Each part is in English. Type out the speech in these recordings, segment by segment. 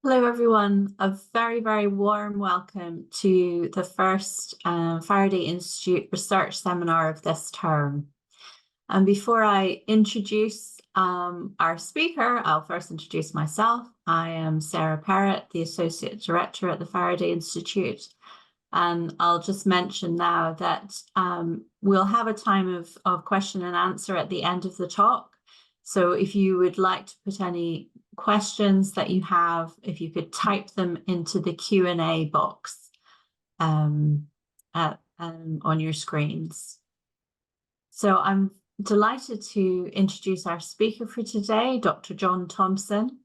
Hello, everyone. A very, very warm welcome to the first Faraday Institute Research Seminar of this term. And before I introduce our speaker, I'll first introduce myself. I am Sarah Parrott, the Associate Director at the Faraday Institute. And I'll just mention now that we'll have a time of question and answer at the end of the talk. So if you would like to put any questions that you have, if you could type them into the Q&A box on your screens. So I'm delighted to introduce our speaker for today, Dr. Jon Thompson.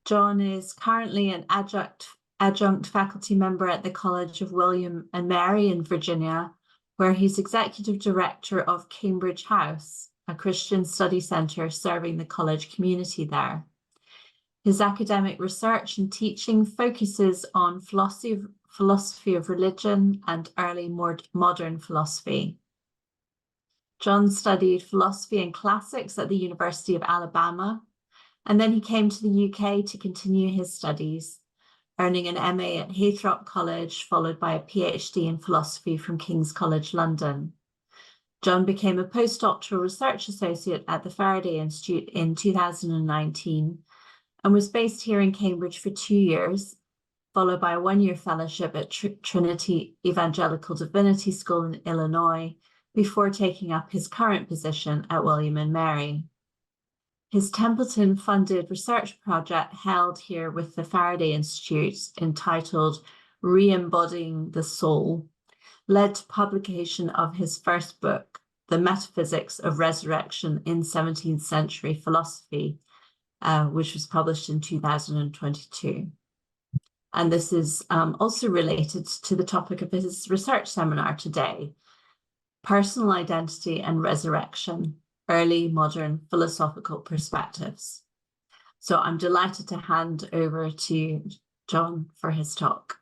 Jon is currently an adjunct faculty member at the College of William and Mary in Virginia, where he's executive director of Cambridge House, a Christian study center serving the college community there. His academic research and teaching focuses on philosophy of religion and early modern philosophy. Jon studied philosophy and classics at the University of Alabama, and then he came to the UK to continue his studies, earning an MA at Haythrop College, followed by a PhD in philosophy from King's College London. Jon became a postdoctoral research associate at the Faraday Institute in 2019 and was based here in Cambridge for 2 years, followed by a one-year fellowship at Trinity Evangelical Divinity School in Illinois, before taking up his current position at William and Mary. His Templeton-funded research project held here with the Faraday Institute, entitled Re-embodying the Soul, led to publication of his first book, The Metaphysics of Resurrection in 17th Century Philosophy, which was published in 2022. And this is also related to the topic of his research seminar today, Personal Identity and Resurrection, Early Modern Philosophical Perspectives. So I'm delighted to hand over to Jon for his talk.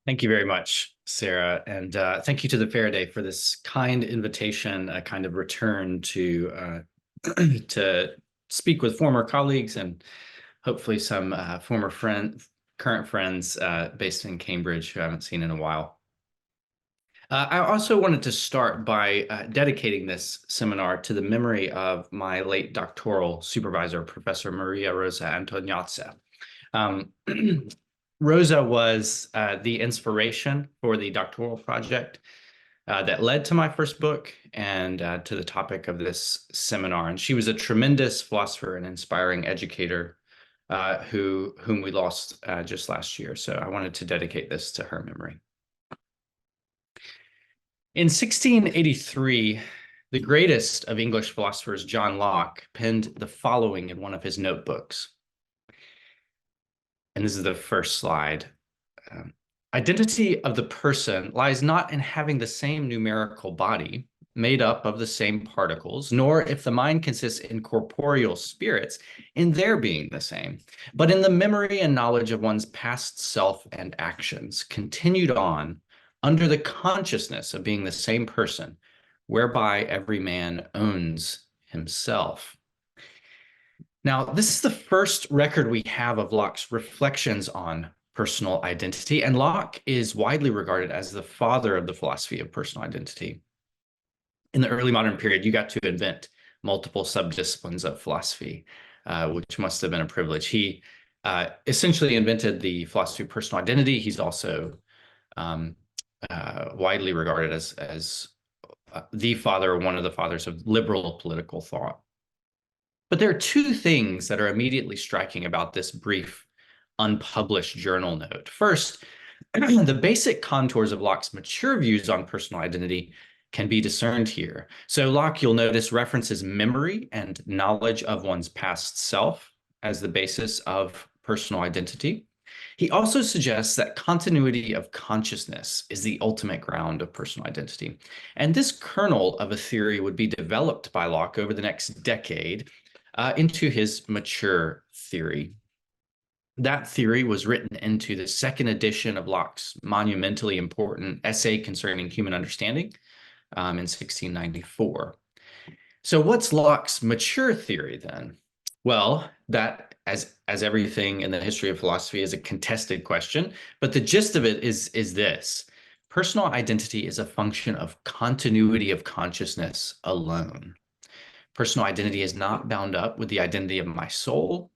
Thank you very much, Sarah, and thank you to the Faraday for this kind invitation, a kind of return to speak with former colleagues and hopefully some current friends based in Cambridge who I haven't seen in a while. I also wanted to start by dedicating this seminar to the memory of my late doctoral supervisor, Professor Maria Rosa Antoniazza. Rosa was the inspiration for the doctoral project that led to my first book and to the topic of this seminar. And she was a tremendous philosopher and inspiring educator whom we lost just last year. So I wanted to dedicate this to her memory. In 1683, the greatest of English philosophers, John Locke, penned the following in one of his notebooks. And this is the first slide. Identity of the person lies not in having the same numerical body made up of the same particles, nor if the mind consists in corporeal spirits, in their being the same, but in the memory and knowledge of one's past self and actions, continued on under the consciousness of being the same person, whereby every man owns himself. Now, this is the first record we have of Locke's reflections on personal identity, and Locke is widely regarded as the father of the philosophy of personal identity. In the early modern period, you got to invent multiple subdisciplines of philosophy, which must have been a privilege. He essentially invented the philosophy of personal identity. He's also widely regarded as the father, or one of the fathers of liberal political thought. But there are two things that are immediately striking about this brief, unpublished journal note. First, the basic contours of Locke's mature views on personal identity can be discerned here. So Locke, you'll notice, references memory and knowledge of one's past self as the basis of personal identity. He also suggests that continuity of consciousness is the ultimate ground of personal identity. And this kernel of a theory would be developed by Locke over the next decade into his mature theory. That theory was written into the second edition of Locke's monumentally important essay concerning human understanding in 1694. So what's Locke's mature theory then? Well, that as everything in the history of philosophy is a contested question, but the gist of it is this. Personal identity is a function of continuity of consciousness alone. Personal identity is not bound up with the identity of my soul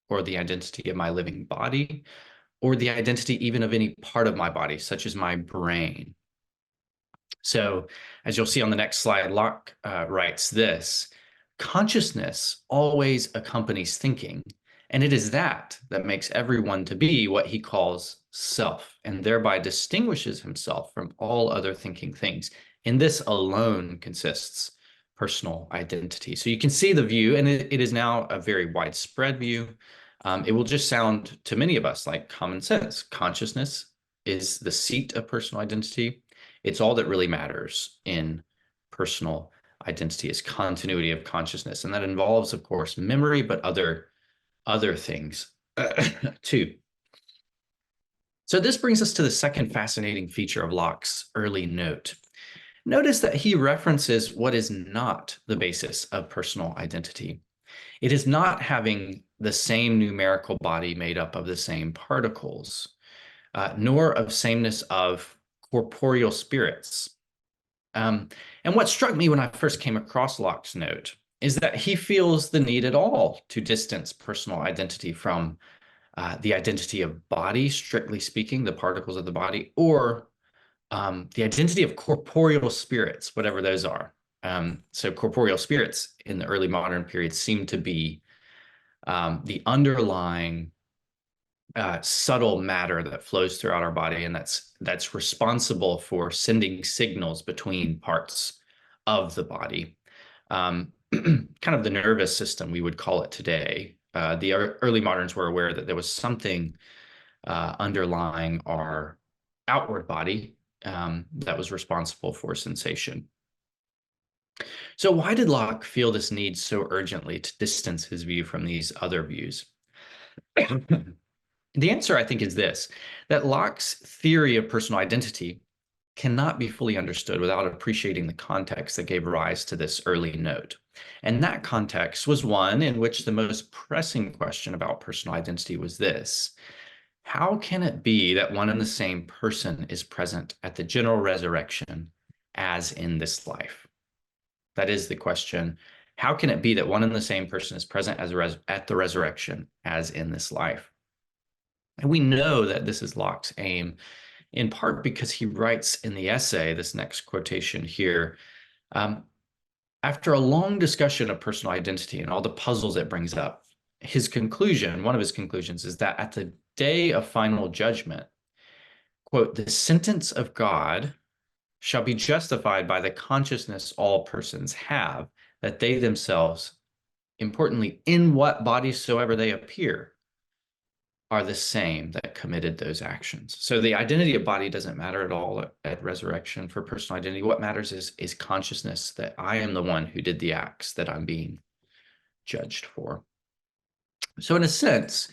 or the identity of my living body or the identity even of any part of my body, such as my brain. So, as you'll see on the next slide, Locke writes this: consciousness always accompanies thinking, and it is that that makes everyone to be what he calls self, and thereby distinguishes himself from all other thinking things. In this alone consists personal identity. So you can see the view, and it is now a very widespread view. It will just sound to many of us like common sense. Consciousness is the seat of personal identity. It's all that really matters in personal identity is continuity of consciousness. And that involves, of course, memory, but other things too. So this brings us to the second fascinating feature of Locke's early note. Notice that he references what is not the basis of personal identity. It is not having the same numerical body made up of the same particles, nor of sameness of corporeal spirits. And what struck me when I first came across Locke's note is that he feels the need at all to distance personal identity from the identity of body, strictly speaking, the particles of the body, or the identity of corporeal spirits, whatever those are. So corporeal spirits in the early modern period seem to be the underlying subtle matter that flows throughout our body, and that's responsible for sending signals between parts of the body. Kind of the nervous system, we would call it today. The early moderns were aware that there was something underlying our outward body that was responsible for sensation. So why did Locke feel this need so urgently to distance his view from these other views? The answer, I think, is this: that Locke's theory of personal identity cannot be fully understood without appreciating the context that gave rise to this early note. And that context was one in which the most pressing question about personal identity was this: how can it be that one and the same person is present at the general resurrection as in this life? That is the question. How can it be that one and the same person is present at the resurrection as in this life? And we know that this is Locke's aim, in part because he writes in the essay, this next quotation here, after a long discussion of personal identity and all the puzzles it brings up, his conclusion, one of his conclusions, is that at the day of final judgment, quote, the sentence of God shall be justified by the consciousness all persons have, that they themselves, importantly, in what body soever they appear, are the same that committed those actions. So the identity of body doesn't matter at all at resurrection for personal identity. What matters is consciousness that I am the one who did the acts that I'm being judged for. So in a sense,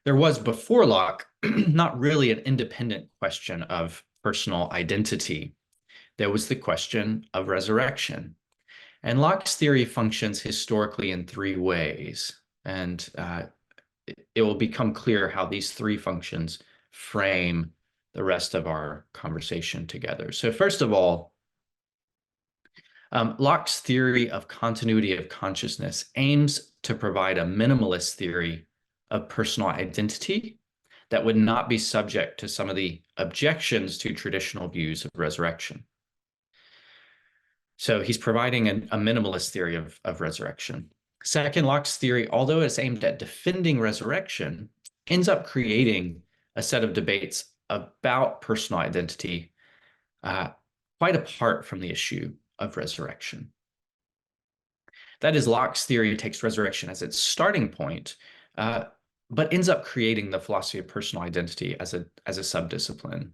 there was before Locke not really an independent question of personal identity. There was the question of resurrection. And Locke's theory functions historically in three ways. And it will become clear how these three functions frame the rest of our conversation together. So first of all, Locke's theory of continuity of consciousness aims to provide a minimalist theory of personal identity that would not be subject to some of the objections to traditional views of resurrection. So he's providing a minimalist theory of resurrection. Second, Locke's theory, although it's aimed at defending resurrection, ends up creating a set of debates about personal identity quite apart from the issue of resurrection. That is, Locke's theory takes resurrection as its starting point, but ends up creating the philosophy of personal identity as a subdiscipline.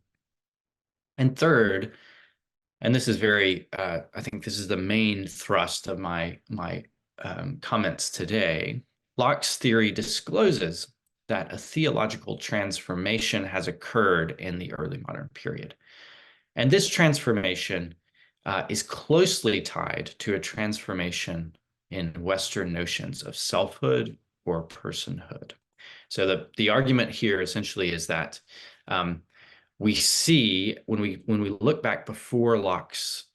And third, and this is very, I think this is the main thrust of my comments today, Locke's theory discloses that a theological transformation has occurred in the early modern period. And this transformation is closely tied to a transformation in Western notions of selfhood or personhood. So the argument here essentially is that we see when we look back before Locke's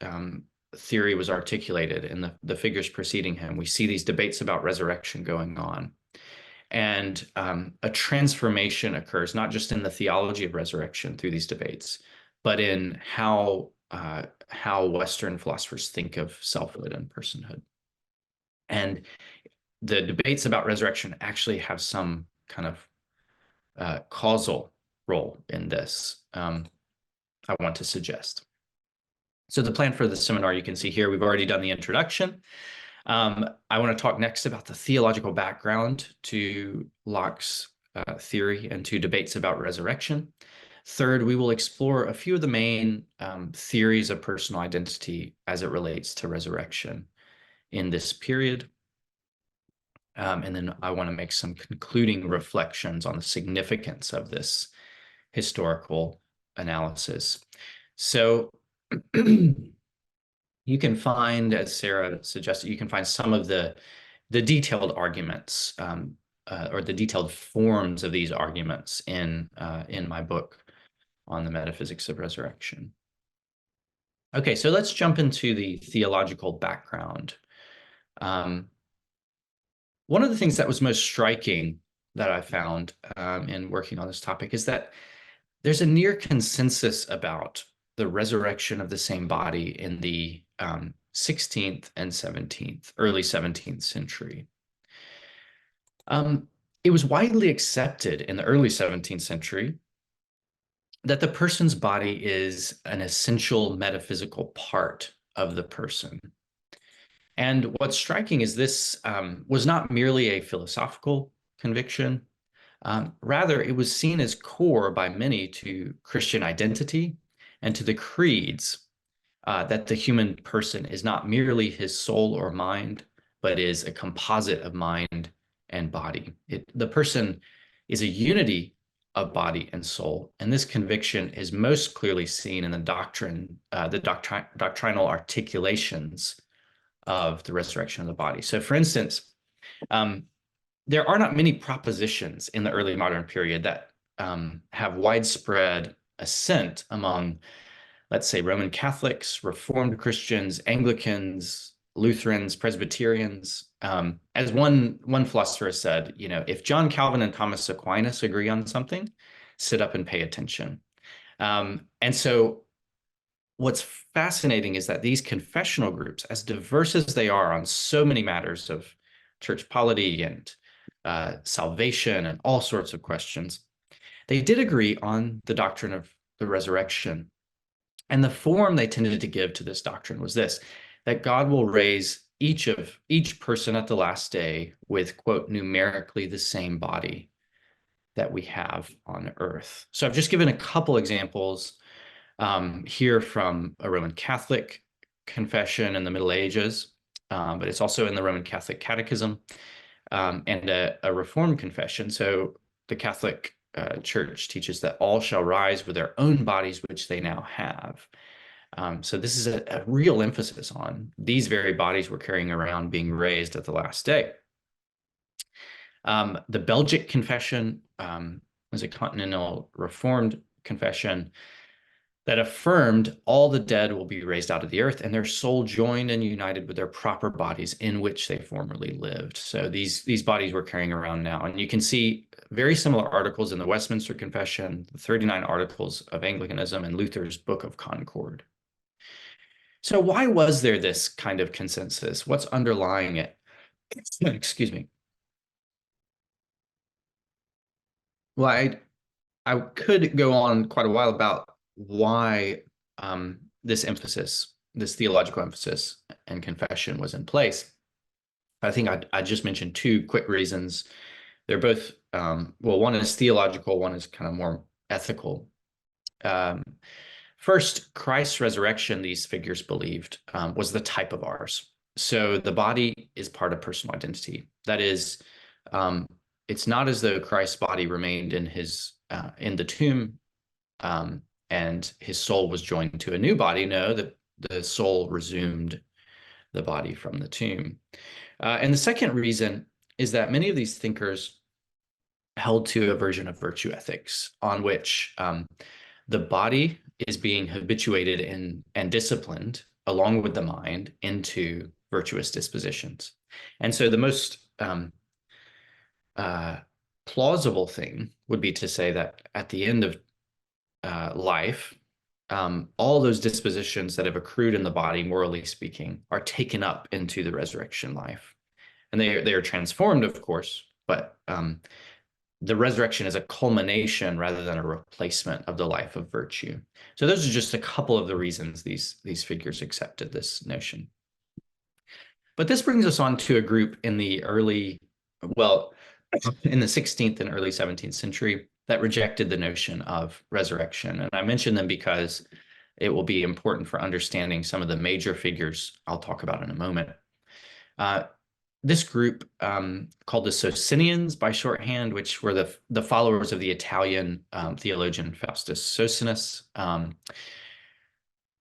theory was articulated and the figures preceding him, we see these debates about resurrection going on. And a transformation occurs, not just in the theology of resurrection through these debates, but in how Western philosophers think of selfhood and personhood. And the debates about resurrection actually have some kind of causal role in this, I want to suggest. So the plan for the seminar, you can see here, we've already done the introduction. I want to talk next about the theological background to Locke's theory and to debates about resurrection. Third, we will explore a few of the main theories of personal identity as it relates to resurrection in this period. And then I want to make some concluding reflections on the significance of this historical analysis. So you can find, as Sarah suggested, you can find some of the detailed arguments or the detailed forms of these arguments in my book on the metaphysics of resurrection. Okay, so let's jump into the theological background. One of the things that was most striking that I found in working on this topic is that there's a near consensus about the resurrection of the same body in the 16th and 17th, early 17th century. It was widely accepted in the early 17th century that the person's body is an essential metaphysical part of the person. And what's striking is this was not merely a philosophical conviction. Rather, it was seen as core by many to Christian identity and to the creeds that the human person is not merely his soul or mind, but is a composite of mind and body. The person is a unity of body and soul, and this conviction is most clearly seen in the doctrinal articulations of the resurrection of the body. So, for instance, there are not many propositions in the early modern period that have widespread assent among, let's say, Roman Catholics, Reformed Christians, Anglicans, Lutherans, Presbyterians. As one philosopher said, you know, if John Calvin and Thomas Aquinas agree on something, sit up and pay attention. And so what's fascinating is that these confessional groups, as diverse as they are on so many matters of church polity and salvation and all sorts of questions, they did agree on the doctrine of the resurrection. And the form they tended to give to this doctrine was this, that God will raise each person at the last day with, quote, numerically the same body that we have on earth. So I've just given a couple examples here from a Roman Catholic confession in the Middle Ages, but it's also in the Roman Catholic Catechism and a Reformed confession. So the Catholic Church teaches that all shall rise with their own bodies, which they now have. So this is a real emphasis on these very bodies we're carrying around being raised at the last day. The Belgic confession was a continental Reformed confession that affirmed all the dead will be raised out of the earth and their soul joined and united with their proper bodies in which they formerly lived. So these bodies we're carrying around now. And you can see very similar articles in the Westminster Confession, the 39 articles of Anglicanism, and Luther's Book of Concord. So why was there this kind of consensus? What's underlying it? Excuse me. Well, I could go on quite a while about why this emphasis, this theological emphasis and confession was in place. I think I just mentioned two quick reasons. They're both, well, one is theological, one is kind of more ethical. First, Christ's resurrection, these figures believed, was the type of ours. So the body is part of personal identity. That is, it's not as though Christ's body remained in the tomb and his soul was joined to a new body. No, the soul resumed the body from the tomb. And the second reason is that many of these thinkers held to a version of virtue ethics on which the body is being habituated and disciplined along with the mind into virtuous dispositions. And so the most plausible thing would be to say that at the end of life, all those dispositions that have accrued in the body, morally speaking, are taken up into the resurrection life. And they are transformed, of course, but the resurrection is a culmination rather than a replacement of the life of virtue. So those are just a couple of the reasons these figures accepted this notion. But this brings us on to a group in the in the 16th and early 17th century that rejected the notion of resurrection. And I mention them because it will be important for understanding some of the major figures I'll talk about in a moment. This group, called the Socinians by shorthand, which were the followers of the Italian theologian Faustus Socinus.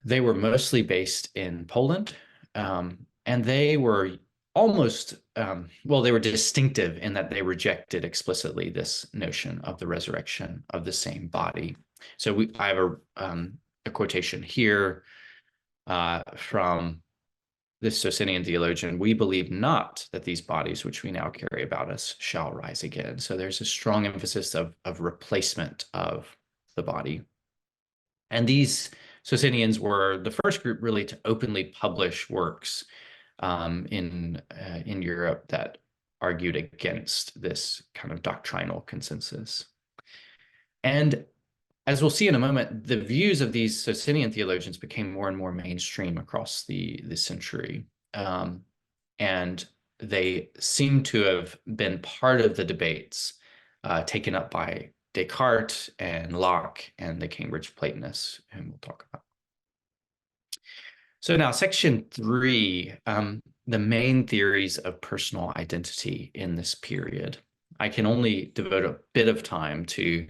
They were mostly based in Poland, and they were they were distinctive in that they rejected explicitly this notion of the resurrection of the same body. So I have a quotation here from this Socinian theologian: "We believe not that these bodies which we now carry about us shall rise again." So there's a strong emphasis of replacement of the body. And these Socinians were the first group really to openly publish works in Europe that argued against this kind of doctrinal consensus. And as we'll see in a moment, the views of these Socinian theologians became more and more mainstream across the century. And they seem to have been part of the debates taken up by Descartes and Locke and the Cambridge Platonists, whom we'll talk about. So now, section 3, the main theories of personal identity in this period. I can only devote a bit of time to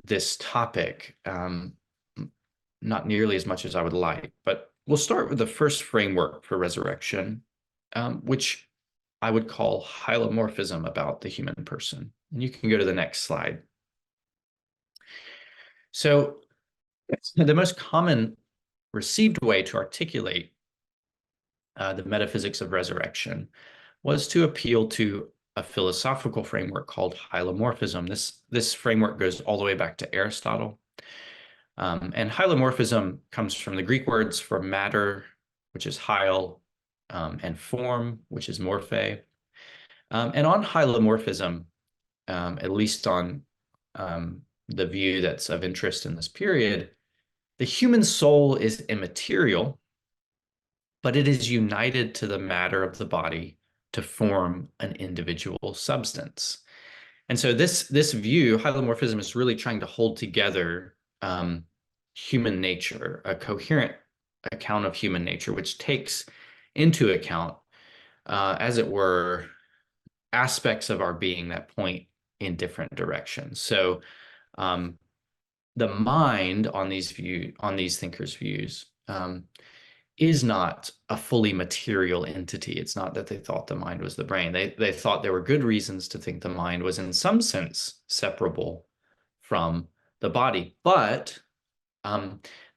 this topic, not nearly as much as I would like, but we'll start with the first framework for resurrection, which I would call hylomorphism about the human person. And you can go to the next slide. So the most common received way to articulate the metaphysics of resurrection was to appeal to a philosophical framework called hylomorphism. This framework goes all the way back to Aristotle. And hylomorphism comes from the Greek words for matter, which is hyl, and form, which is morphe. And on hylomorphism, at least on the view that's of interest in this period, the human soul is immaterial, but it is united to the matter of the body to form an individual substance. And so this view, hylomorphism, is really trying to hold together human nature, a coherent account of human nature, which takes into account, as it were, aspects of our being that point in different directions. So the mind on these thinkers' views is not a fully material entity. It's not that they thought the mind was the brain. They thought there were good reasons to think the mind was in some sense separable from the body. But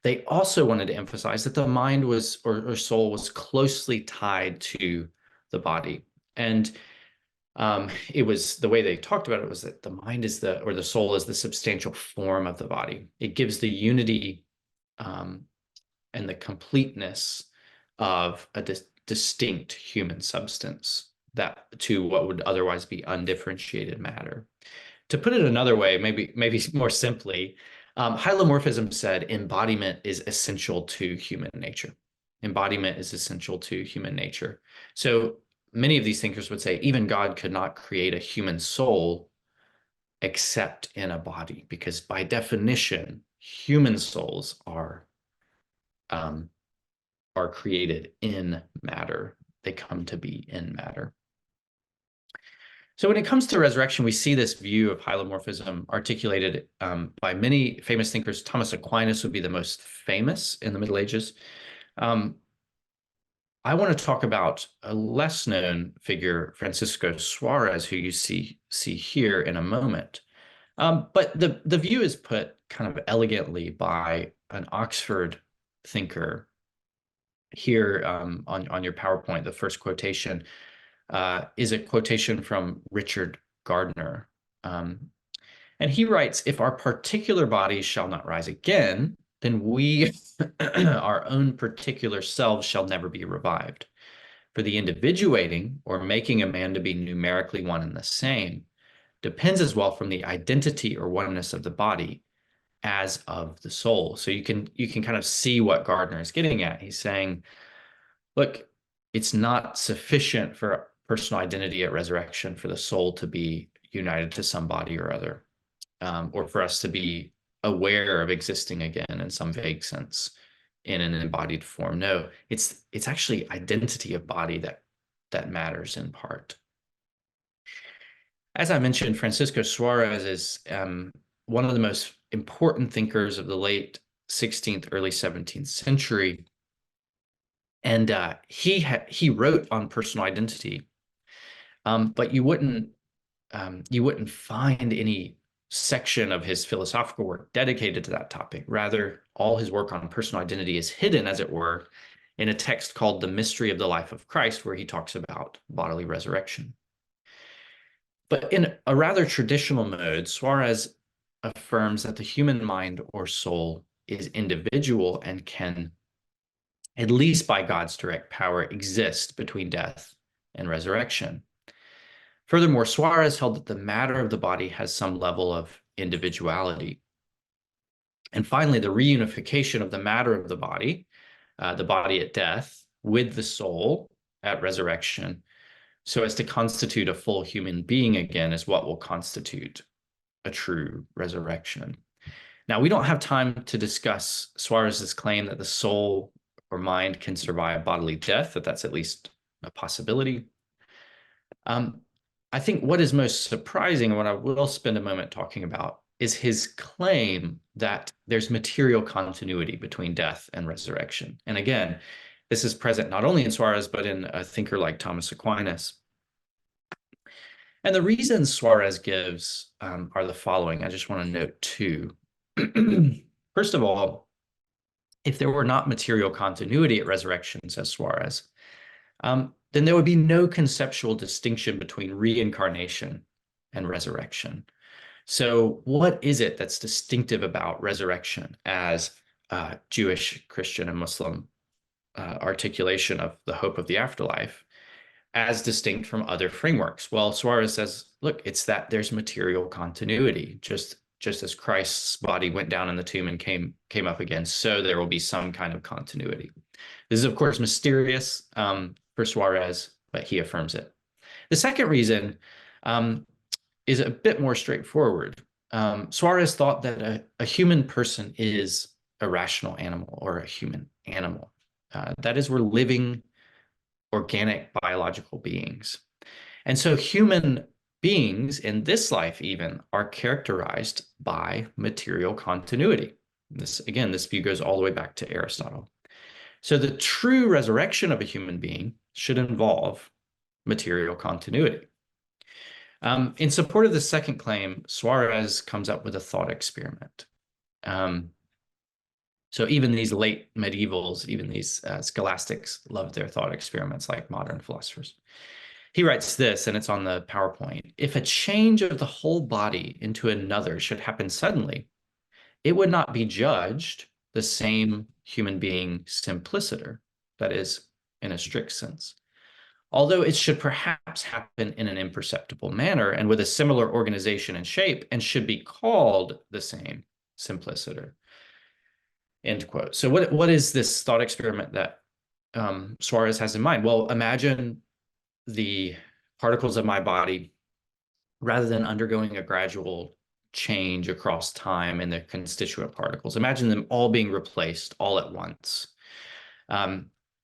they also wanted to emphasize that the mind was, or soul was, closely tied to the body. And it was, the way they talked about it was that the mind is the soul is the substantial form of the body. It gives the unity and the completeness of a distinct human substance that to what would otherwise be undifferentiated matter. To put it another way, maybe more simply, hylomorphism said embodiment is essential to human nature. Embodiment is essential to human nature. So many of these thinkers would say even God could not create a human soul except in a body, because by definition, human souls are created in matter. They come to be in matter. So when it comes to resurrection, we see this view of hylomorphism articulated by many famous thinkers. Thomas Aquinas would be the most famous in the Middle Ages. I want to talk about a less known figure, Francisco Suarez, who you see here in a moment. But the view is put kind of elegantly by an Oxford thinker here on your PowerPoint. The first quotation is a quotation from Richard Gardner. And he writes, "If our particular bodies shall not rise again, then we, our own particular selves, shall never be revived. For the individuating, or making a man to be numerically one and the same, depends as well from the identity or oneness of the body as of the soul." So you can kind of see what Gardner is getting at. He's saying, look, it's not sufficient for personal identity at resurrection for the soul to be united to some body or other, or for us to be aware of existing again in some vague sense in an embodied form. No, it's actually identity of body that matters in part. As I mentioned, Francisco Suarez is one of the most important thinkers of the late 16th, early 17th century. And he wrote on personal identity, but you wouldn't find any section of his philosophical work dedicated to that topic. Rather, all his work on personal identity is hidden, as it were, in a text called The Mystery of the Life of Christ, where he talks about bodily resurrection. But in a rather traditional mode, Suarez affirms that the human mind or soul is individual and can, at least by God's direct power, exist between death and resurrection. Furthermore, Suarez held that the matter of the body has some level of individuality. And finally, the reunification of the matter of the body at death, with the soul at resurrection, so as to constitute a full human being again, is what will constitute a true resurrection. Now, we don't have time to discuss Suarez's claim that the soul or mind can survive bodily death, that's at least a possibility. I think what is most surprising, and what I will spend a moment talking about, is his claim that there's material continuity between death and resurrection. And again, this is present not only in Suarez, but in a thinker like Thomas Aquinas. And the reasons Suarez gives are the following. I just want to note two. First of all, if there were not material continuity at resurrection, says Suarez, then there would be no conceptual distinction between reincarnation and resurrection. So what is it that's distinctive about resurrection as Jewish, Christian, and Muslim articulation of the hope of the afterlife, as distinct from other frameworks? Well, Suarez says, look, it's that there's material continuity. Just as Christ's body went down in the tomb and came up again, so there will be some kind of continuity. This is, of course, mysterious for Suarez, but he affirms it. The second reason is a bit more straightforward. Suarez thought that a human person is a rational animal, or a human animal. That is, we're living, organic, biological beings. And so human beings in this life even are characterized by material continuity. This view goes all the way back to Aristotle. So the true resurrection of a human being should involve material continuity. In support of the second claim, Suarez comes up with a thought experiment. So even these late medievals, even these scholastics loved their thought experiments like modern philosophers. He writes this, and it's on the PowerPoint. If a change of the whole body into another should happen suddenly, it would not be judged the same human being simpliciter, that is, in a strict sense, although it should perhaps happen in an imperceptible manner and with a similar organization and shape, and should be called the same simpliciter. End quote. So what is this thought experiment that Suarez has in mind? Well, imagine the particles of my body, rather than undergoing a gradual change across time in their constituent particles, imagine them all being replaced all at once,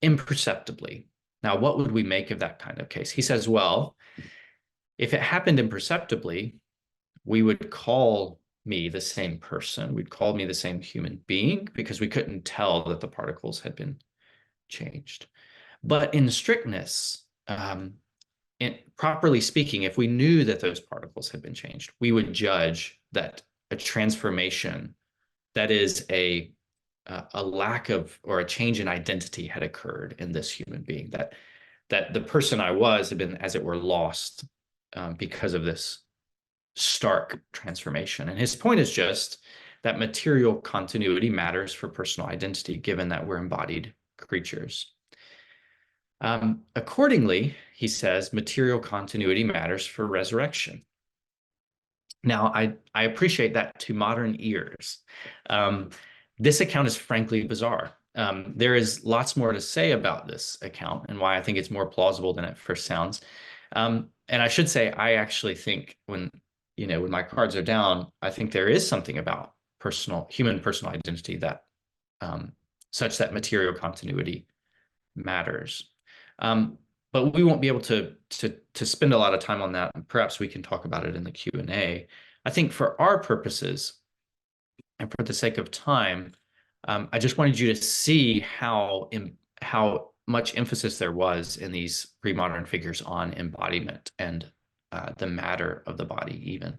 imperceptibly. Now, what would we make of that kind of case? He says, well, If it happened imperceptibly, we would call me the same person. We'd call me the same human being because we couldn't tell that the particles had been changed. But in strictness, properly speaking, if we knew that those particles had been changed, we would judge that a transformation, that is a lack of or a change in identity, had occurred in this human being, that the person I was had been, as it were, lost because of this stark transformation. And his point is just that material continuity matters for personal identity, given that we're embodied creatures. Accordingly, he says, material continuity matters for resurrection. Now, I appreciate that to modern ears. This account is frankly bizarre. There is lots more to say about this account and why I think it's more plausible than it first sounds. And I should say, I actually think when my cards are down, I think there is something about human personal identity that such that material continuity matters. But we won't be able to spend a lot of time on that. Perhaps we can talk about it in the Q&A. I think for our purposes and for the sake of time, I just wanted you to see how much emphasis there was in these pre-modern figures on embodiment and the matter of the body even.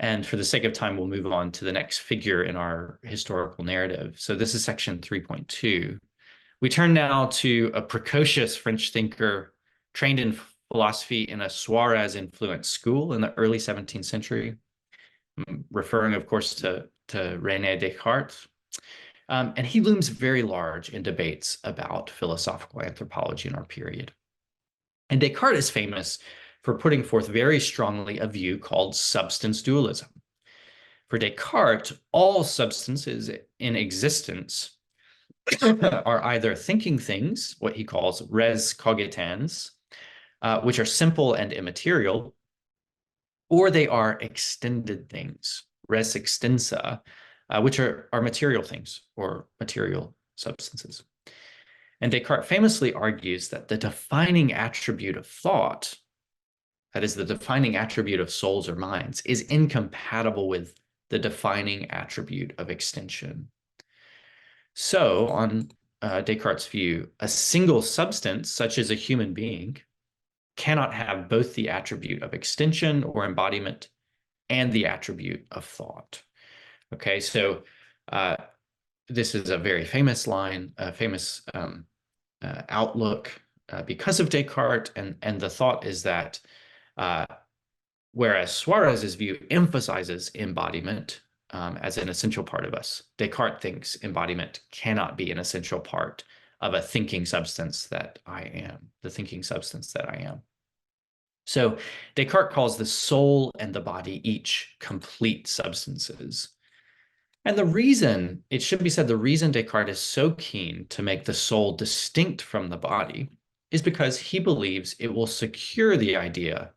And for the sake of time, we'll move on to the next figure in our historical narrative. So this is section 3.2. We turn now to a precocious French thinker trained in philosophy in a Suarez-influenced school in the early 17th century, referring, of course, to René Descartes. And he looms very large in debates about philosophical anthropology in our period. And Descartes is famous for putting forth very strongly a view called substance dualism. For Descartes, all substances in existence are either thinking things, what he calls res cogitans, which are simple and immaterial, or they are extended things, res extensa, which are material things or material substances. And Descartes famously argues that the defining attribute of thought, that is the defining attribute of souls or minds, is incompatible with the defining attribute of extension. So, on Descartes' view, a single substance, such as a human being, cannot have both the attribute of extension or embodiment and the attribute of thought. Okay, so this is a very famous line, a famous outlook because of Descartes, and the thought is that whereas Suarez's view emphasizes embodiment as an essential part of us, Descartes thinks embodiment cannot be an essential part of a thinking substance that I am, the thinking substance that I am. So Descartes calls the soul and the body each complete substances. And the reason, it should be said, the reason Descartes is so keen to make the soul distinct from the body is because he believes it will secure the idea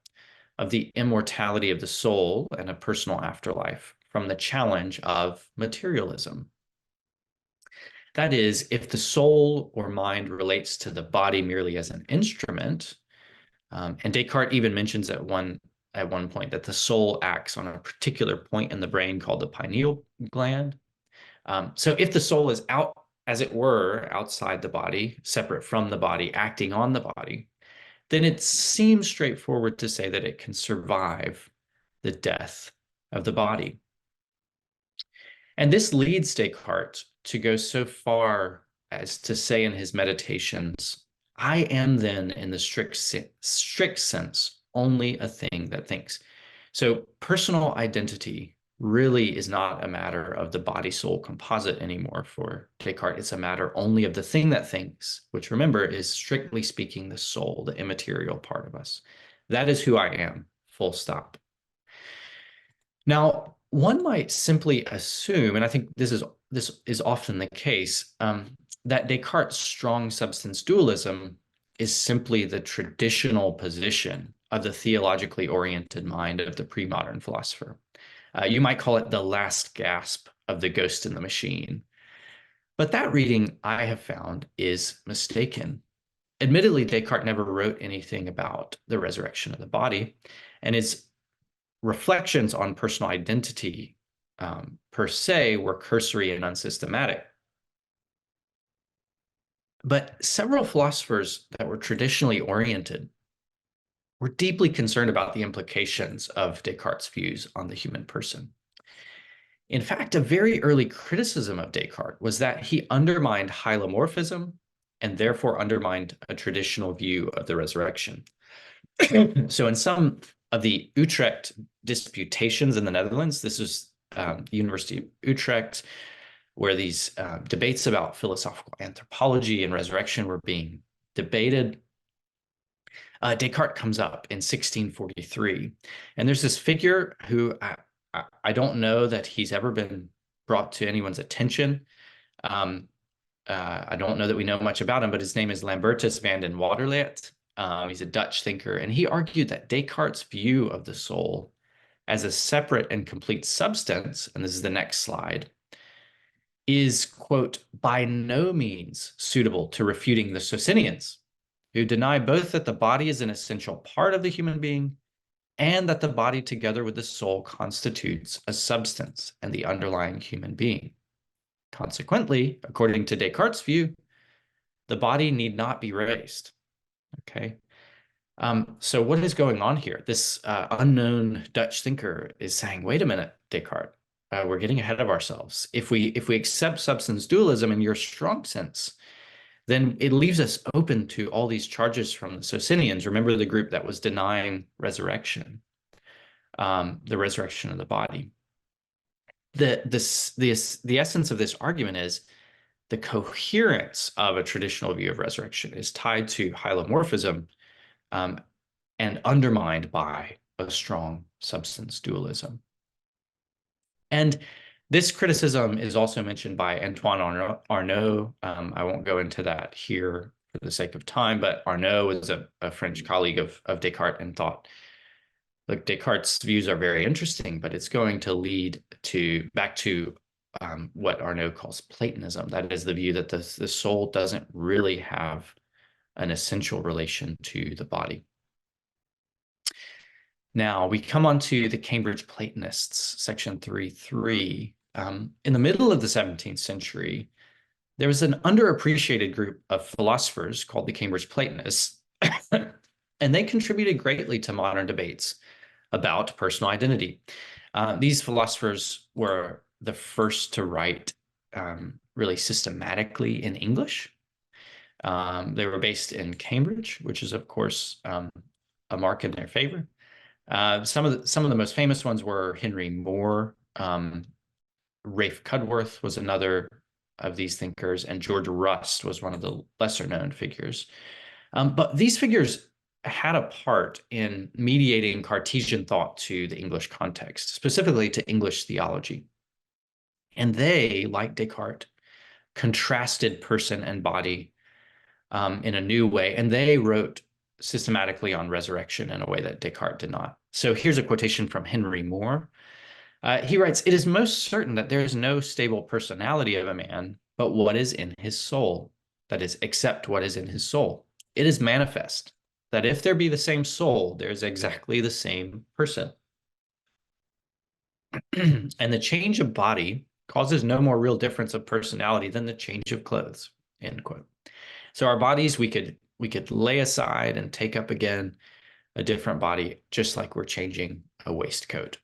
of the immortality of the soul and a personal afterlife from the challenge of materialism. That is, if the soul or mind relates to the body merely as an instrument, and Descartes even mentions at one point that the soul acts on a particular point in the brain called the pineal gland. So if the soul is out, as it were, outside the body, separate from the body, acting on the body, then it seems straightforward to say that it can survive the death of the body. And this leads Descartes to go so far as to say in his meditations, I am then, in the strict sense, only a thing that thinks. So personal identity really is not a matter of the body-soul composite anymore for Descartes. It's a matter only of the thing that thinks, which, remember, is strictly speaking the soul, the immaterial part of us. That is who I am, full stop. Now, one might simply assume, and I think this is often the case, that Descartes' strong substance dualism is simply the traditional position of the theologically oriented mind of the pre-modern philosopher. You might call it the last gasp of the ghost in the machine. But that reading, I have found, is mistaken. Admittedly, Descartes never wrote anything about the resurrection of the body, and his reflections on personal identity per se were cursory and unsystematic. But several philosophers that were traditionally oriented were deeply concerned about the implications of Descartes' views on the human person. In fact, a very early criticism of Descartes was that he undermined hylomorphism and therefore undermined a traditional view of the resurrection. So in some of the Utrecht disputations in the Netherlands, this is the University of Utrecht, where these debates about philosophical anthropology and resurrection were being debated. Descartes comes up in 1643, and there's this figure who I don't know that he's ever been brought to anyone's attention. I don't know that we know much about him, but his name is Lambertus van den Waterlet. He's a Dutch thinker, and he argued that Descartes' view of the soul as a separate and complete substance, and this is the next slide, is, quote, by no means suitable to refuting the Socinians, who deny both that the body is an essential part of the human being and that the body together with the soul constitutes a substance and the underlying human being. Consequently, according to Descartes' view, the body need not be raised. Okay. So what is going on here? This unknown Dutch thinker is saying, wait a minute, Descartes, we're getting ahead of ourselves. If we accept substance dualism in your strong sense, then it leaves us open to all these charges from the Socinians. Remember the group that was denying resurrection, the resurrection of the body. The essence of this argument is the coherence of a traditional view of resurrection is tied to hylomorphism and undermined by a strong substance dualism. And this criticism is also mentioned by Antoine Arnauld. I won't go into that here for the sake of time, but Arnauld was a French colleague of Descartes and thought, look, Descartes' views are very interesting, but it's going to lead back to what Arnauld calls Platonism. That is the view that the soul doesn't really have an essential relation to the body. Now we come on to the Cambridge Platonists, section 3.3. In the middle of the 17th century, there was an underappreciated group of philosophers called the Cambridge Platonists, and they contributed greatly to modern debates about personal identity. These philosophers were the first to write really systematically in English. They were based in Cambridge, which is, of course, a mark in their favor. Some of the most famous ones were Henry Moore. Rafe Cudworth was another of these thinkers, and George Rust was one of the lesser known figures. But these figures had a part in mediating Cartesian thought to the English context, specifically to English theology. And they, like Descartes, contrasted person and body in a new way, and they wrote systematically on resurrection in a way that Descartes did not. So here's a quotation from Henry Moore. He writes, "It is most certain that there is no stable personality of a man, but what is in his soul, that is, except what is in his soul. It is manifest that if there be the same soul, there is exactly the same person. And the change of body causes no more real difference of personality than the change of clothes," end quote. So our bodies, we could lay aside and take up again a different body, just like we're changing a waistcoat.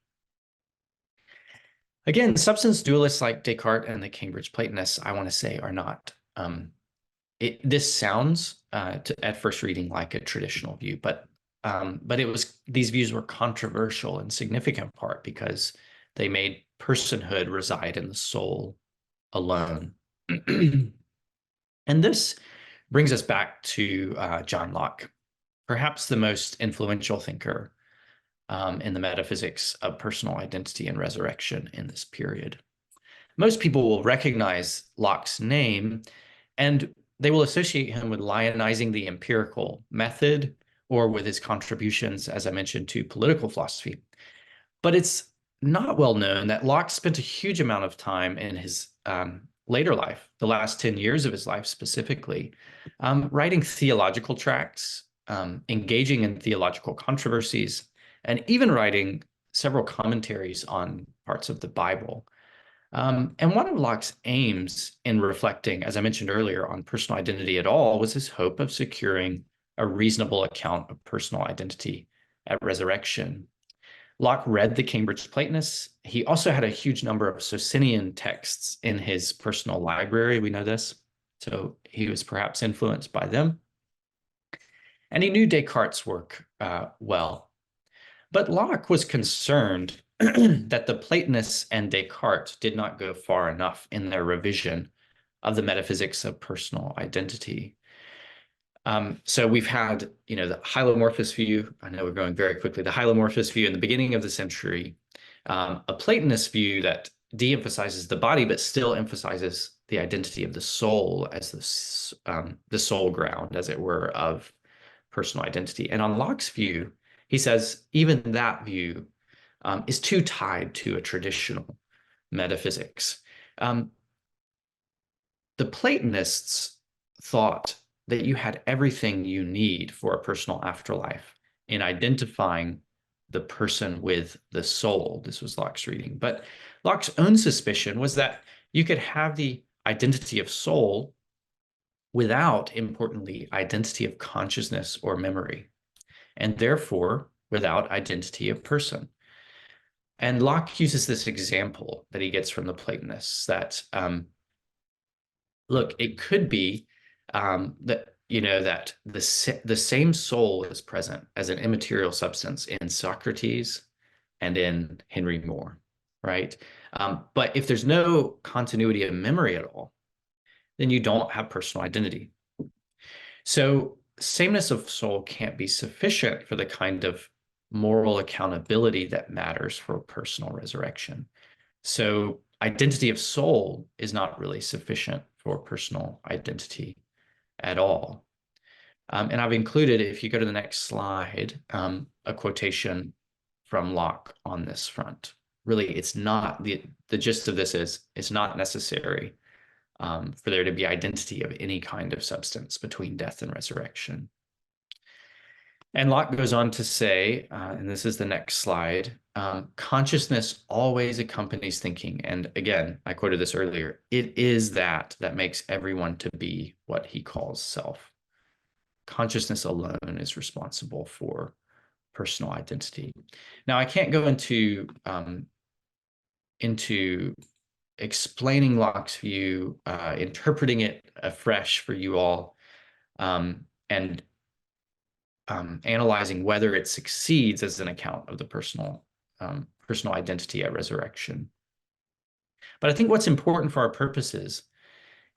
Again, substance dualists like Descartes and the Cambridge Platonists, I want to say, are not. This sounds at first reading like a traditional view, but these views were controversial in significant part because they made personhood reside in the soul alone. And this brings us back to John Locke, perhaps the most influential thinker in the metaphysics of personal identity and resurrection in this period. Most people will recognize Locke's name, and they will associate him with lionizing the empirical method or with his contributions, as I mentioned, to political philosophy. But it's not well known that Locke spent a huge amount of time in his later life, the last 10 years of his life specifically, writing theological tracts, engaging in theological controversies, and even writing several commentaries on parts of the Bible. And one of Locke's aims in reflecting, as I mentioned earlier, on personal identity at all was his hope of securing a reasonable account of personal identity at resurrection. Locke read the Cambridge Platonists. He also had a huge number of Socinian texts in his personal library. We know this. So he was perhaps influenced by them. And he knew Descartes' work well. But Locke was concerned that the Platonists and Descartes did not go far enough in their revision of the metaphysics of personal identity. So we've had, the hylomorphous view. I know we're going very quickly. The hylomorphous view in the beginning of the century, a Platonist view that de-emphasizes the body, but still emphasizes the identity of the soul as the soul ground, as it were, of personal identity. And on Locke's view, he says even that view is too tied to a traditional metaphysics. The Platonists thought that you had everything you need for a personal afterlife in identifying the person with the soul. This was Locke's reading. But Locke's own suspicion was that you could have the identity of soul without, importantly, identity of consciousness or memory, and therefore without identity of person. And Locke uses this example that he gets from the Platonists that, look, it could be that that the same soul is present as an immaterial substance in Socrates and in Henry Moore, right? But if there's no continuity of memory at all, then you don't have personal identity. So sameness of soul can't be sufficient for the kind of moral accountability that matters for personal resurrection. So identity of soul is not really sufficient for personal identity at all. And I've included, if you go to the next slide, a quotation from Locke on this front. Really, it's not, the gist of this is, it's not necessary for there to be identity of any kind of substance between death and resurrection. And Locke goes on to say, and this is the next slide, consciousness always accompanies thinking. And again, I quoted this earlier, it is that makes everyone to be what he calls self. Consciousness alone is responsible for personal identity. Now, I can't go into explaining Locke's view, interpreting it afresh for you all, and analyzing whether it succeeds as an account of the personal identity at resurrection. But I think what's important for our purposes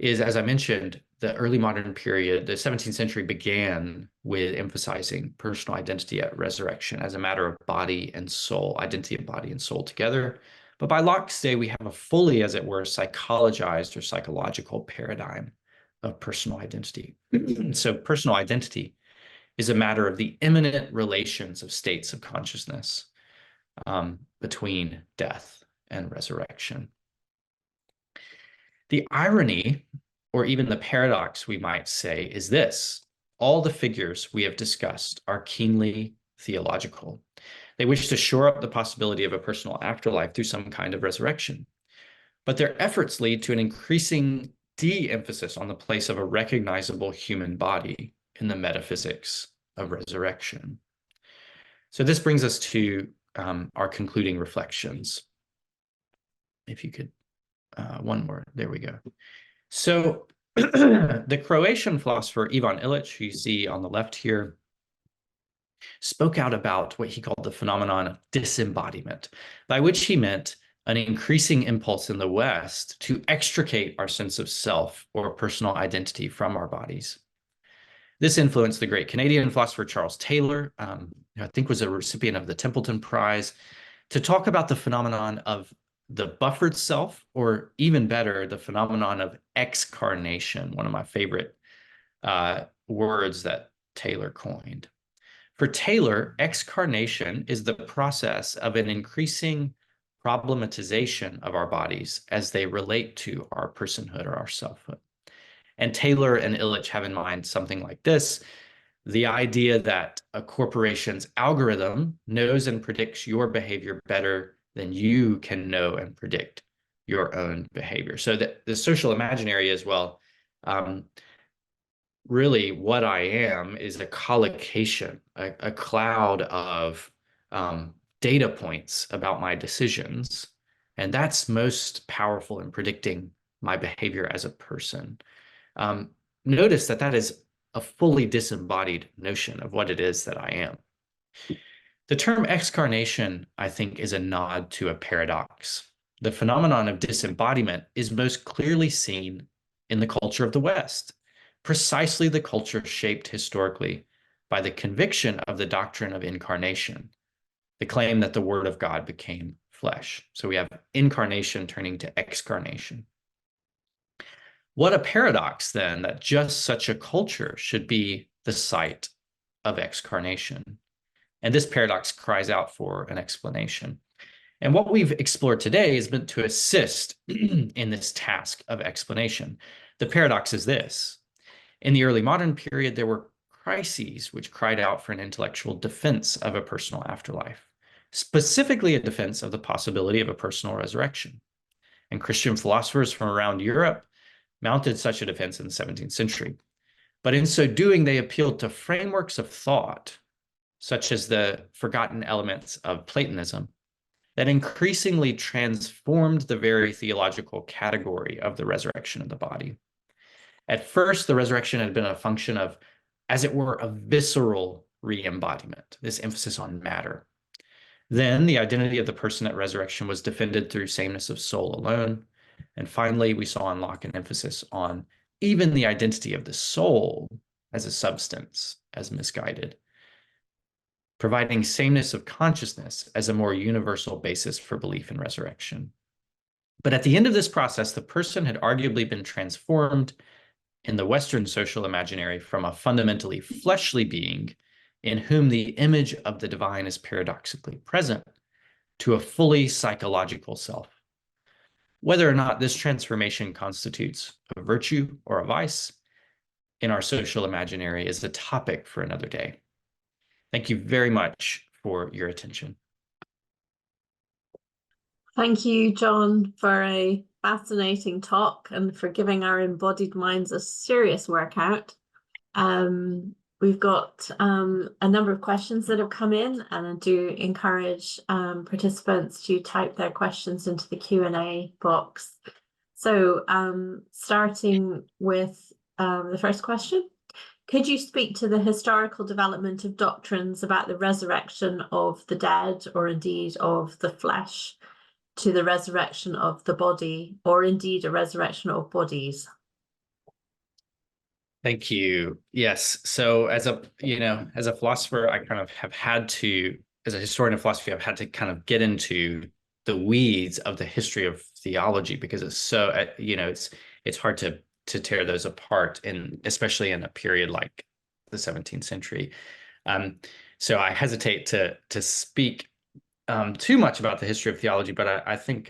is, as I mentioned, the early modern period, the 17th century began with emphasizing personal identity at resurrection as a matter of body and soul, identity of body and soul together. But by Locke's day, we have a fully, as it were, psychologized or psychological paradigm of personal identity. So personal identity is a matter of the immanent relations of states of consciousness between death and resurrection. The irony, or even the paradox, we might say, is this: all the figures we have discussed are keenly theological. They wish to shore up the possibility of a personal afterlife through some kind of resurrection. But their efforts lead to an increasing de-emphasis on the place of a recognizable human body in the metaphysics of resurrection. So this brings us to our concluding reflections. If you could, one more, there we go. So the Croatian philosopher Ivan Illich, who you see on the left here, spoke out about what he called the phenomenon of disembodiment, by which he meant an increasing impulse in the West to extricate our sense of self or personal identity from our bodies. This influenced the great Canadian philosopher Charles Taylor, who I think was a recipient of the Templeton Prize, to talk about the phenomenon of the buffered self, or even better, the phenomenon of excarnation, one of my favorite words that Taylor coined. For Taylor, excarnation is the process of an increasing problematization of our bodies as they relate to our personhood or our selfhood. And Taylor and Illich have in mind something like this: the idea that a corporation's algorithm knows and predicts your behavior better than you can know and predict your own behavior. So that the social imaginary as well, really what I am is a collocation, a cloud of data points about my decisions. And that's most powerful in predicting my behavior as a person. Notice that that is a fully disembodied notion of what it is that I am. The term excarnation, I think, is a nod to a paradox. The phenomenon of disembodiment is most clearly seen in the culture of the West, precisely the culture shaped historically by the conviction of the doctrine of incarnation, the claim that the Word of God became flesh. So we have incarnation turning to excarnation. What a paradox, then, that just such a culture should be the site of excarnation. And this paradox cries out for an explanation. And what we've explored today is meant to assist in this task of explanation. The paradox is this: in the early modern period, there were crises which cried out for an intellectual defense of a personal afterlife, specifically a defense of the possibility of a personal resurrection. And Christian philosophers from around Europe mounted such a defense in the 17th century. But in so doing, they appealed to frameworks of thought, such as the forgotten elements of Platonism, that increasingly transformed the very theological category of the resurrection of the body. At first, the resurrection had been a function of, as it were, a visceral re-embodiment, this emphasis on matter. Then the identity of the person at resurrection was defended through sameness of soul alone. And finally, we saw unlock an emphasis on even the identity of the soul as a substance, as misguided, providing sameness of consciousness as a more universal basis for belief in resurrection. But at the end of this process, the person had arguably been transformed in the Western social imaginary from a fundamentally fleshly being in whom the image of the divine is paradoxically present to a fully psychological self. Whether or not this transformation constitutes a virtue or a vice in our social imaginary is a topic for another day. Thank you very much for your attention. Thank you, John, for a fascinating talk and for giving our embodied minds a serious workout. We've got a number of questions that have come in, and I do encourage participants to type their questions into the Q&A box. So starting with the first question, could you speak to the historical development of doctrines about the resurrection of the dead, or indeed of the flesh, to the resurrection of the body, or indeed a resurrection of bodies? Thank you. Yes. So as a philosopher, I kind of have had to, as a historian of philosophy, I've had to kind of get into the weeds of the history of theology, because it's so, it's hard to tear those apart, and especially in a period like the 17th century. So I hesitate to speak too much about the history of theology, but I think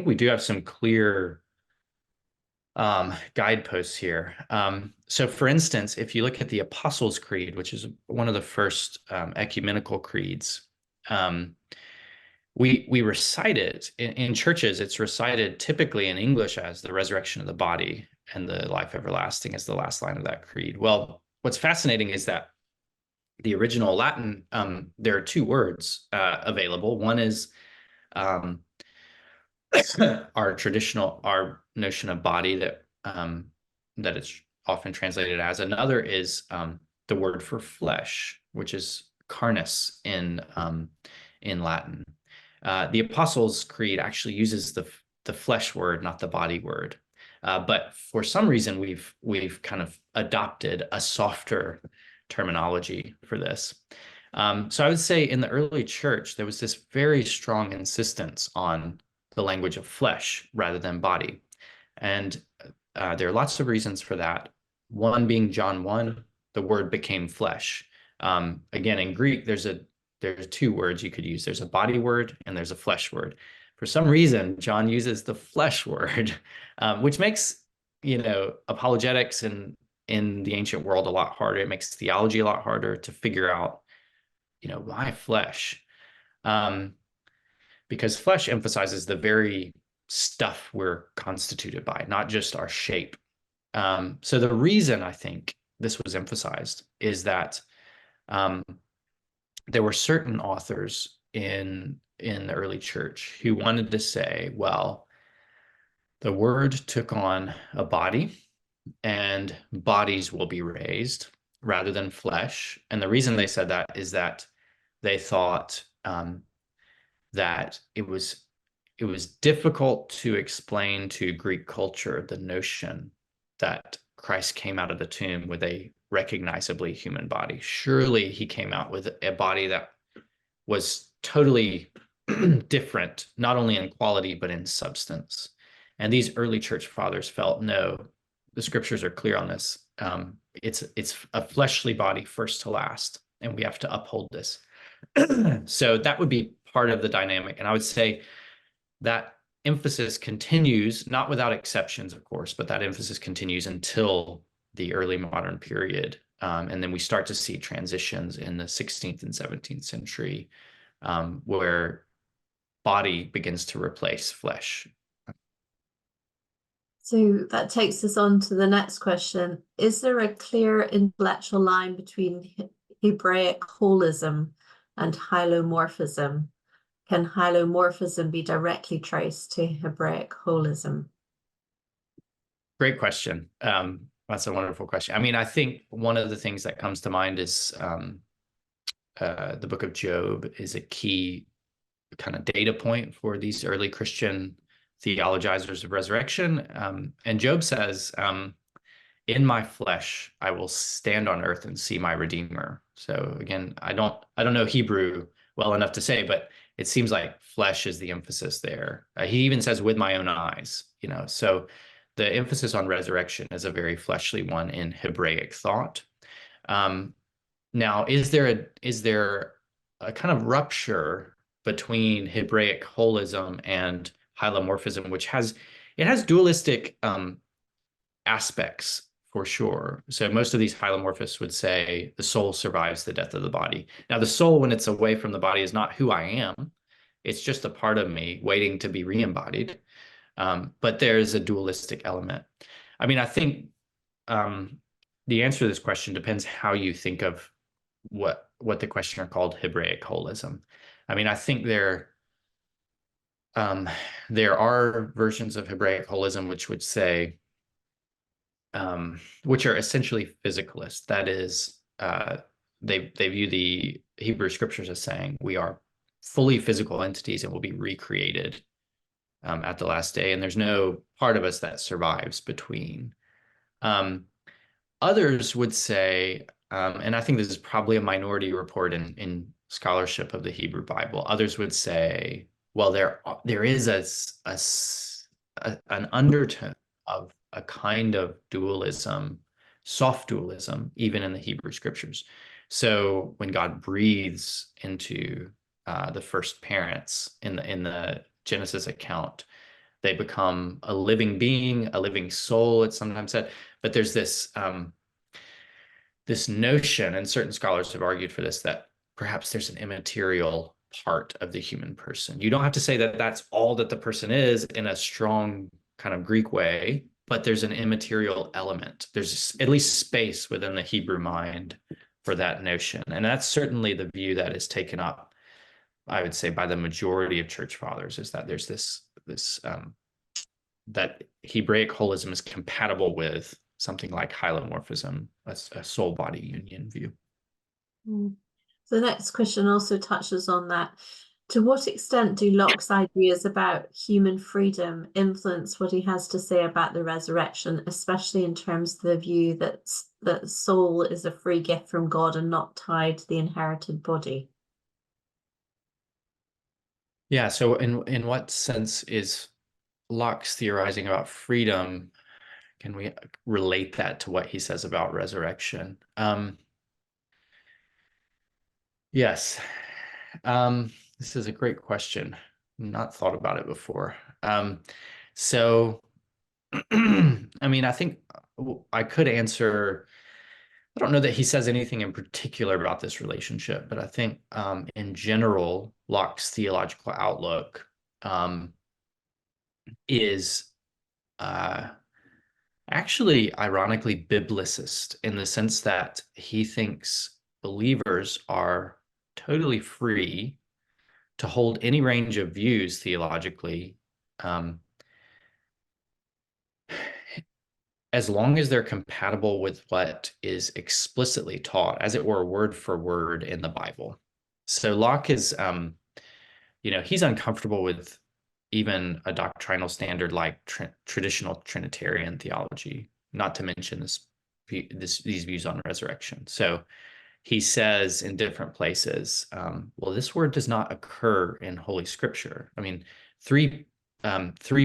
we do have some clear guideposts here. So for instance, if you look at the Apostles' Creed, which is one of the first ecumenical creeds, we recite it in churches. It's recited typically in English as the resurrection of the body and the life everlasting as the last line of that creed. Well, what's fascinating is that the original Latin, there are two words available. One is our notion of body that it's often translated as. Another is the word for flesh, which is carnis in Latin. The Apostles' Creed actually uses the flesh word, not the body word. But for some reason, we've kind of adopted a softer terminology for this. So I would say in the early church, there was this very strong insistence on the language of flesh rather than body. And there are lots of reasons for that. One being John 1, the word became flesh. Again, in Greek, there's a there's two words you could use. There's a body word and there's a flesh word. For some reason, John uses the flesh word, which makes, apologetics in the ancient world a lot harder. It makes theology a lot harder to figure out, why flesh? Because flesh emphasizes the very stuff we're constituted by, not just our shape. So the reason I think this was emphasized is that there were certain authors in the early church who wanted to say, well, the word took on a body and bodies will be raised rather than flesh. And the reason they said that is that they thought that it was difficult to explain to Greek culture the notion that Christ came out of the tomb with a recognizably human body. Surely he came out with a body that was totally different, not only in quality, but in substance. And these early church fathers felt, no, the scriptures are clear on this. It's a fleshly body first to last, and we have to uphold this. So that would be part of the dynamic. And I would say that emphasis continues, not without exceptions, of course, but that emphasis continues until the early modern period. And then we start to see transitions in the 16th and 17th century where body begins to replace flesh. So that takes us on to the next question. Is there a clear intellectual line between Hebraic holism and hylomorphism? Can hylomorphism be directly traced to Hebraic holism? Great question. That's a wonderful question. I mean, I think one of the things that comes to mind is the book of Job is a key kind of data point for these early Christian theologizers of resurrection. And Job says, in my flesh, I will stand on earth and see my Redeemer. So again, I don't know Hebrew well enough to say, but it seems like flesh is the emphasis there. He even says, with my own eyes, so the emphasis on resurrection is a very fleshly one in Hebraic thought. Now, is there a kind of rupture between Hebraic holism and hylomorphism, which has dualistic aspects for sure. So most of these hylomorphists would say the soul survives the death of the body. Now, the soul, when it's away from the body, is not who I am. It's just a part of me waiting to be re-embodied. But there's a dualistic element. I mean, I think the answer to this question depends how you think of what the questioner called Hebraic holism. I mean, I think there are versions of Hebraic holism which would say, which are essentially physicalist. That is, they view the Hebrew scriptures as saying we are fully physical entities and will be recreated at the last day, and there's no part of us that survives between. Others would say, and I think this is probably a minority report in scholarship of the Hebrew Bible. Others would say, well, there is an undertone of a kind of dualism, soft dualism, even in the Hebrew scriptures. So when God breathes into the first parents in the Genesis account, they become a living being, a living soul, it's sometimes said. But there's this notion, and certain scholars have argued for this, that perhaps there's an immaterial part of the human person. You don't have to say that that's all that the person is in a strong kind of Greek way, but there's an immaterial element. There's at least space within the Hebrew mind for that notion. And that's certainly the view that is taken up, I would say, by the majority of church fathers, is that there's this that Hebraic holism is compatible with something like hylomorphism, a soul-body union view. So the next question also touches on that. To what extent do Locke's ideas about human freedom influence what he has to say about the resurrection, especially in terms of the view that soul is a free gift from God and not tied to the inherited body? Yeah, so in what sense is Locke's theorizing about freedom? Can we relate that to what he says about resurrection? Yes. This is a great question. Not thought about it before. So, I mean, I think I could answer. I don't know that he says anything in particular about this relationship, but I think in general, Locke's theological outlook is uh, actually, ironically, biblicist in the sense that he thinks believers are totally free to hold any range of views theologically, um, as long as they're compatible with what is explicitly taught, as it were, word for word in the Bible. So Locke is, he's uncomfortable with even a doctrinal standard like traditional Trinitarian theology, not to mention these views on resurrection. So he says in different places, well, this word does not occur in Holy Scripture. I mean, three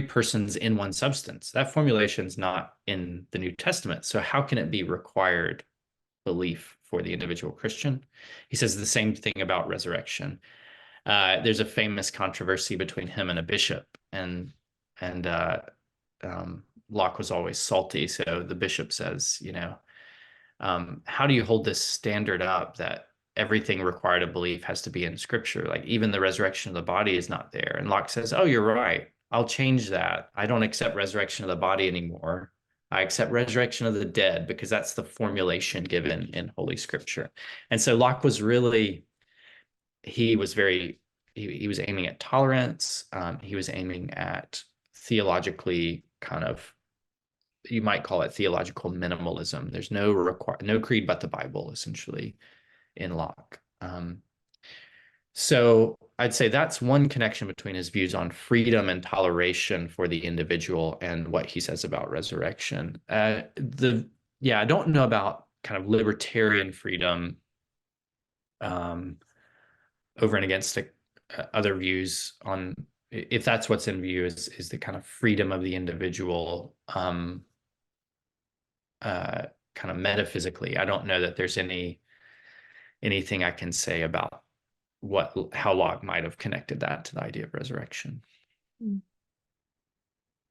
persons in one substance. That formulation is not in the New Testament. So how can it be required belief for the individual Christian? He says the same thing about resurrection. There's a famous controversy between him and a bishop, and Locke was always salty. So the bishop says, how do you hold this standard up that everything required of belief has to be in Scripture? Like even the resurrection of the body is not there. And Locke says, oh, you're right. I'll change that. I don't accept resurrection of the body anymore. I accept resurrection of the dead because that's the formulation given in Holy Scripture. And so Locke was really, he was aiming at tolerance. He was aiming at theologically kind of, you might call it theological minimalism. There's no creed but the Bible, essentially, in Locke. So I'd say that's one connection between his views on freedom and toleration for the individual and what he says about resurrection. I don't know about kind of libertarian freedom over and against other views on, if that's what's in view, is the kind of freedom of the individual kind of metaphysically. I don't know that there's anything I can say about how Locke might have connected that to the idea of resurrection.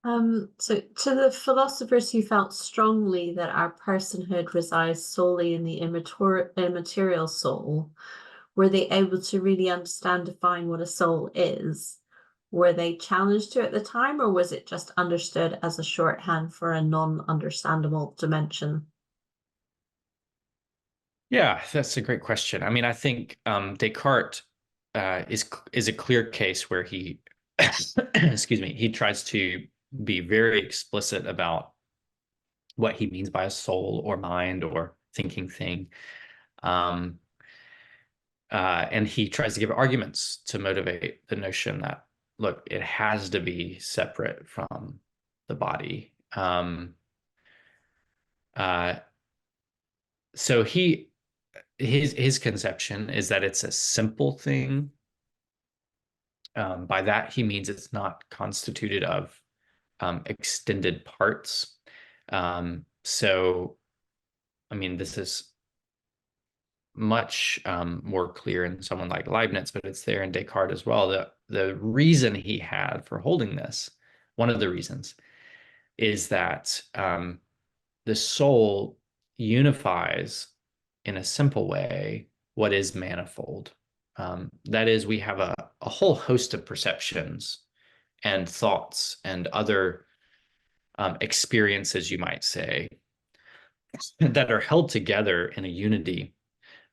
So to the philosophers who felt strongly that our personhood resides solely in the immaterial soul, were they able to really understand, define what a soul is? Were they challenged to at the time, or was it just understood as a shorthand for a non-understandable dimension? Yeah, that's a great question. I mean, I think Descartes is a clear case where he, excuse me, he tries to be very explicit about what he means by a soul or mind or thinking thing. And he tries to give arguments to motivate the notion that, look, it has to be separate from the body. So his conception is that it's a simple thing. By that, he means it's not constituted of extended parts. So, I mean, this is much more clear in someone like Leibniz, but it's there in Descartes as well. The reason he had for holding this, one of the reasons, is that the soul unifies in a simple way what is manifold. That is, we have a whole host of perceptions and thoughts and other experiences, you might say, that are held together in a unity,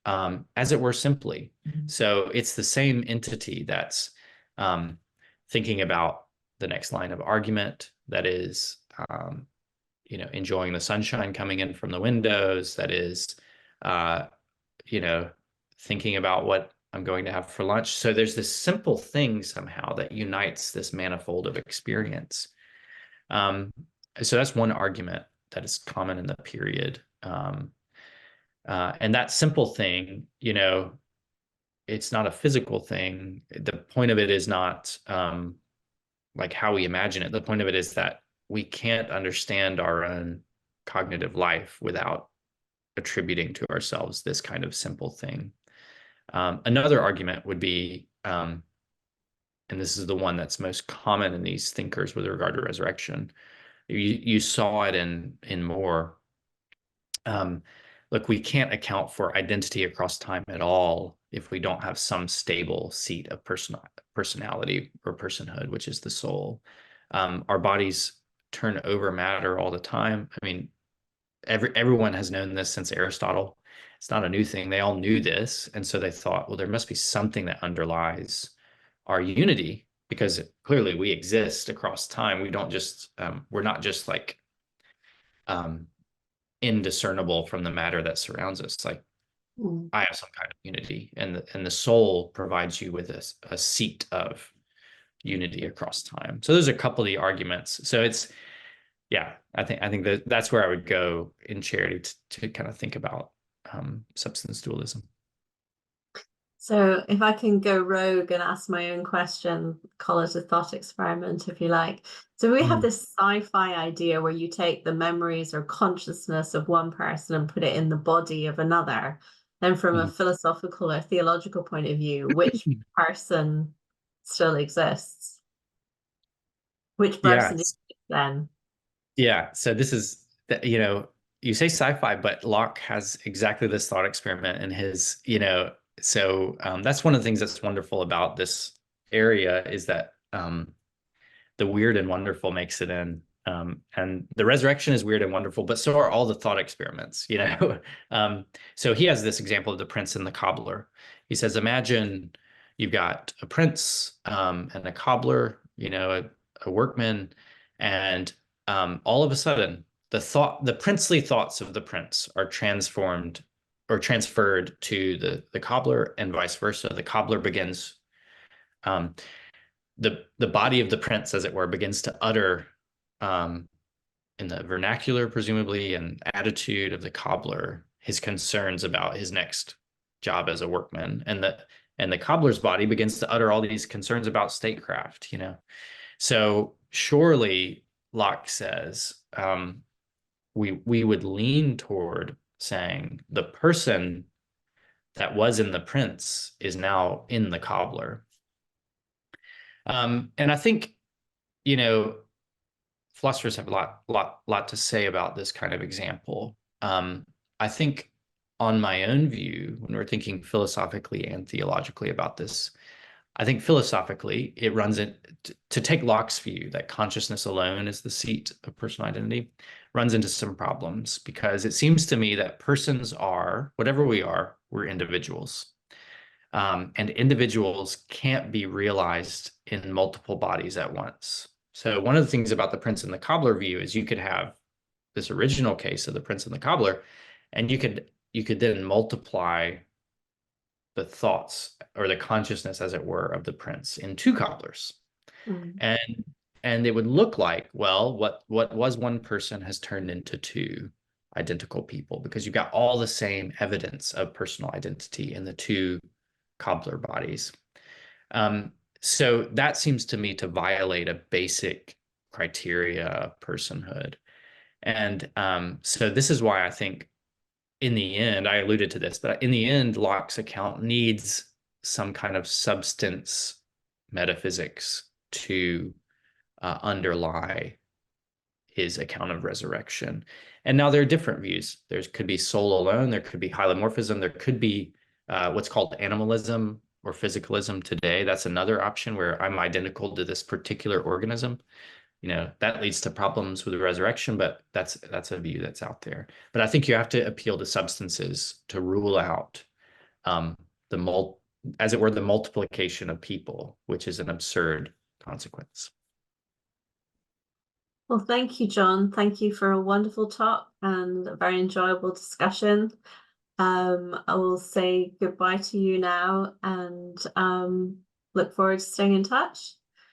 as it were, simply. So it's the same entity that's thinking about the next line of argument, that is, enjoying the sunshine coming in from the windows, that is, thinking about what I'm going to have for lunch. So there's this simple thing somehow that unites this manifold of experience. So that's one argument that is common in the period. And that simple thing, it's not a physical thing. The point of it is not like how we imagine it. The point of it is that we can't understand our own cognitive life without attributing to ourselves this kind of simple thing. Another argument would be, and this is the one that's most common in these thinkers with regard to resurrection. You saw it in More. Look, we can't account for identity across time at all if we don't have some stable seat of personality or personhood, which is the soul. Our bodies turn over matter all the time. I mean, everyone has known this since Aristotle. It's not a new thing. They all knew this, and so they thought, well, there must be something that underlies our unity, because clearly we exist across time. We don't just we're not just like indiscernible from the matter that surrounds us. Like, I have some kind of unity, and the soul provides you with a seat of unity across time. So there's a couple of the arguments. So it's, yeah, I think that's where I would go in charity to kind of think about substance dualism. So if I can go rogue and ask my own question, call it a thought experiment if you like. So we have this sci-fi idea where you take the memories or consciousness of one person and put it in the body of another. Then from a philosophical or theological point of view, which person still exists? Which person is Yes. it then? Yeah. So this is, you say sci-fi, but Locke has exactly this thought experiment in his, so that's one of the things that's wonderful about this area, is that the weird and wonderful makes it in. And the resurrection is weird and wonderful, but so are all the thought experiments, So he has this example of the prince and the cobbler. He says, imagine you've got a prince and a cobbler, a workman, and all of a sudden, the princely thoughts of the prince are transformed or transferred to the cobbler, and vice versa. The cobbler begins the body of the prince, as it were, begins to utter in the vernacular, presumably, and attitude of the cobbler, his concerns about his next job as a workman, and the cobbler's body begins to utter all these concerns about statecraft. So surely, Locke says, we would lean toward saying the person that was in the prince is now in the cobbler. And I think, philosophers have a lot to say about this kind of example. I think, on my own view, when we're thinking philosophically and theologically about this, I think philosophically it runs to take Locke's view that consciousness alone is the seat of personal identity, runs into some problems, because it seems to me that persons are, whatever we are, we're individuals. And individuals can't be realized in multiple bodies at once. So one of the things about the prince and the cobbler view is you could have this original case of the prince and the cobbler, and you could then multiply the thoughts or the consciousness, as it were, of the prince in two cobblers. And it would look like, well, what was one person has turned into two identical people, because you've got all the same evidence of personal identity in the two cobbler bodies. So that seems to me to violate a basic criteria of personhood. And so this is why I think, in the end, I alluded to this, but in the end, Locke's account needs some kind of substance metaphysics to underlie his account of resurrection. And now there are different views. There could be soul alone, there could be hylomorphism, there could be what's called animalism or physicalism today. That's another option, where I'm identical to this particular organism. That leads to problems with the resurrection, but that's a view that's out there. But I think you have to appeal to substances to rule out as it were, the multiplication of people, which is an absurd consequence. Well, thank you, John. Thank you for a wonderful talk and a very enjoyable discussion. I will say goodbye to you now, and look forward to staying in touch.